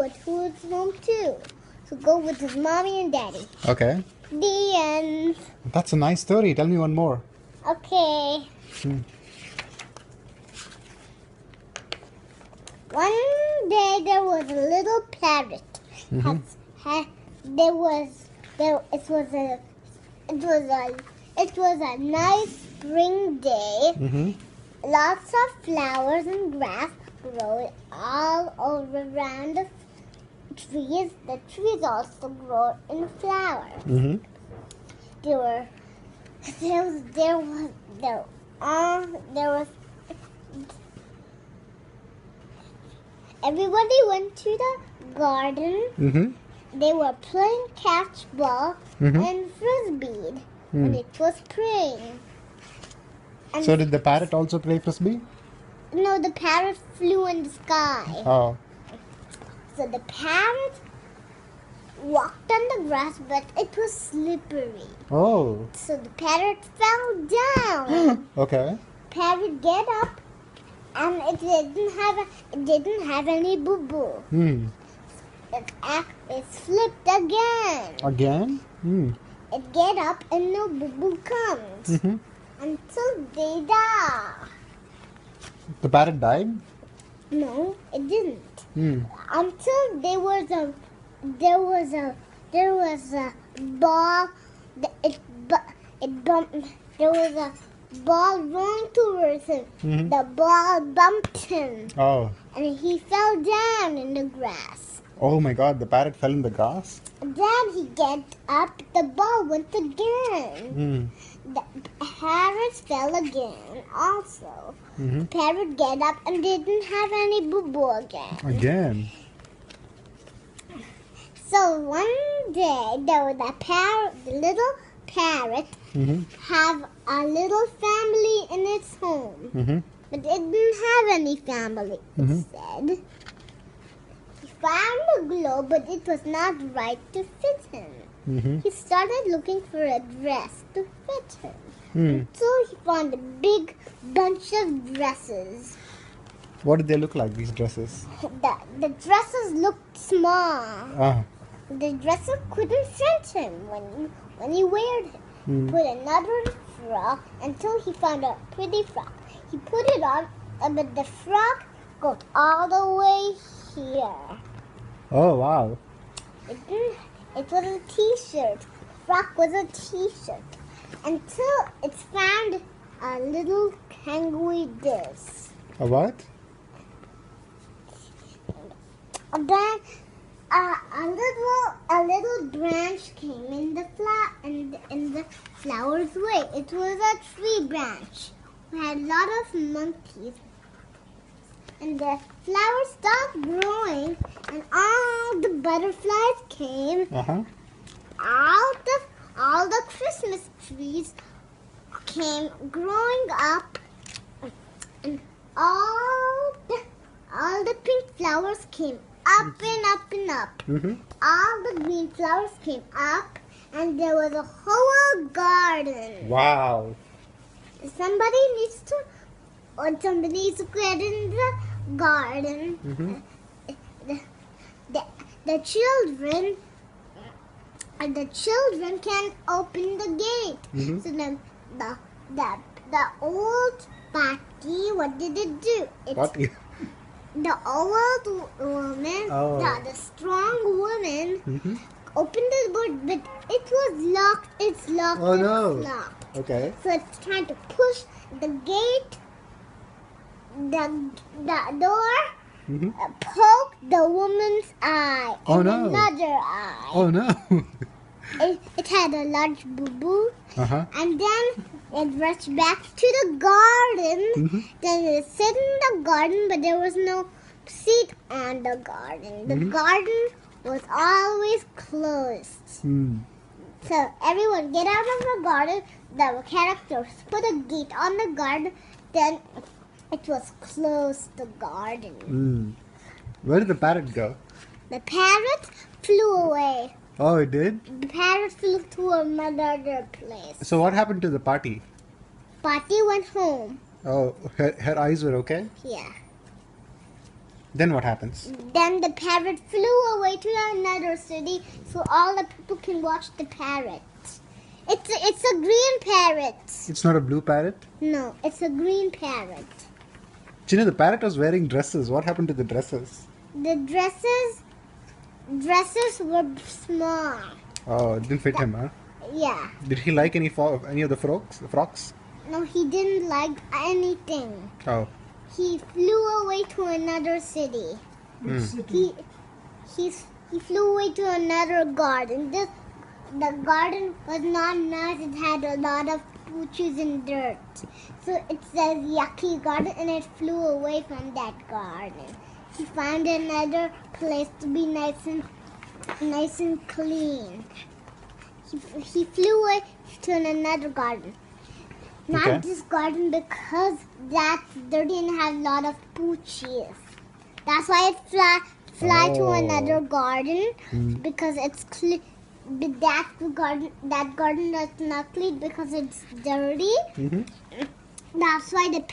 go to his home too. So go with his mommy and daddy. Okay. The end. That's a nice story. Tell me one more. Okay. One day there was a little parrot. It was a nice spring day. Lots of flowers and grass grow all over around the trees. The trees also grow in flowers. There was everybody went to the garden. They were playing catch ball and frisbee, and it was spring. And So did the parrot also play frisbee? no, the parrot flew in the sky. Oh. So the parrot walked on the grass, but it was slippery. Oh. So the parrot fell down. Okay. Parrot get up, and it didn't have any boo boo. It slipped again. Again? It get up and no boo boo comes until they die. The parrot died? No, it didn't. Until there was a ball. There was a ball rolling towards him. The ball bumped him. Oh. And he fell down in the grass. Oh my God, the parrot fell in the grass? Then he get up, the ball went again. The parrot fell again also. The parrot get up and didn't have any boo-boo again. Again? So one day, there was the little parrot have a little family in its home. But it didn't have any family, it said. He found a globe, but it was not right to fit him. He started looking for a dress to fit him. So he found a big bunch of dresses. What did they look like, these dresses? The dresses looked small. The dresses couldn't fit him when he wore it. He put another frock until he found a pretty frock. He put it on, but the frock goes all the way here. Oh, wow. It was a t-shirt. Frock was a t-shirt. Until it found a little kangaroo disc. A what? Then a little branch came in the flower's way. It was a tree branch. We had a lot of monkeys. And the flower stopped growing, and all the butterflies came. All the Christmas trees came growing up, and all the pink flowers came up and up and up. All the green flowers came up, and there was a whole garden. Wow. Somebody needs to get in the garden. The children can open the gate. So then the old party, what did it do? The old woman, the strong woman, opened the door, but it was locked. It's locked. Oh no! It's locked. Okay. So it's trying to push the gate. The door poked the woman's eye and another eye. Oh no! It had a large boo-boo, and then it rushed back to the garden. Then it sat in the garden, but there was no seat on the garden. The garden was always closed. So everyone get out of the garden. The characters put a gate on the garden. Then it was closed, the garden. Where did the parrot go? The parrot flew away. Oh, it did? The parrot flew to another place. So what happened to the party? Party went home. Oh, her eyes were okay? Yeah. Then what happens? Then the parrot flew away to another city so all the people can watch the parrot. It's a green parrot. It's not a blue parrot? No, it's a green parrot. Chinu, the parrot was wearing dresses. What happened to the dresses? The dresses were small. Oh, it didn't fit him, huh? Yeah. Did he like any of the frocks? No, he didn't like anything. Oh. He flew away to another city. Which city? He flew away to another garden. The garden was not nice. It had a lot of pooches and dirt. So it says yucky garden, and it flew away from that garden. He found another place to be nice and clean. He flew away to another garden. Not this garden because that's dirty and has a lot of pooches. That's why it fly to another garden because it's clean. But that garden is not clean because it's dirty. That's why the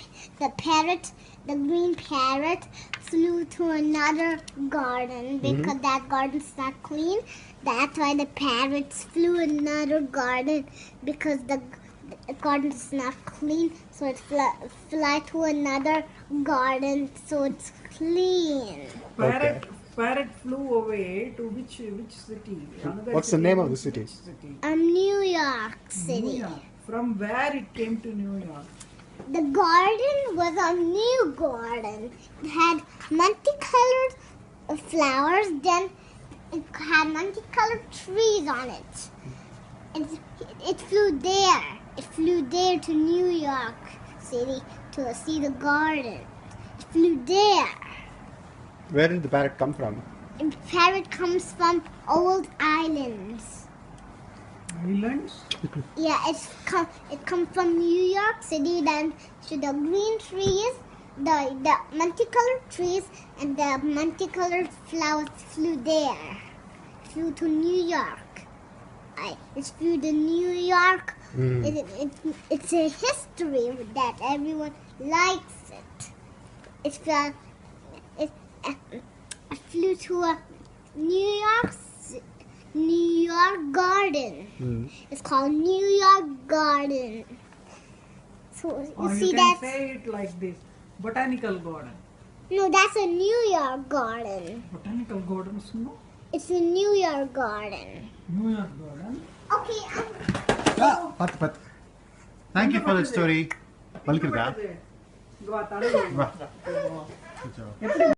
green parrot flew to another garden because that garden's not clean. That's why the parrots flew another garden because the garden's not clean. So it fly to another garden so it's clean. Parrot flew away to which city? What's the name of the city? Which city? New York City. New York. From where it came to New York? The garden was a new garden. It had multicolored flowers. Then it had multicolored trees on it. It flew there. It flew there to New York City to see the garden. It flew there. Where did the parrot come from? The parrot comes from old islands. Islands? Yeah, it comes from New York City. Then to the green trees, the multicolored trees, and the multicolored flowers flew there. Flew to New York. It flew to New York. It's a history that everyone likes it. It flew to a New York garden. It's called New York Garden. So Or see you can that? say it like this. Botanical garden. No, that's a New York garden. Botanical gardens, no? It's a New York garden. New York garden. Okay, Pat. Thank you for the story. Go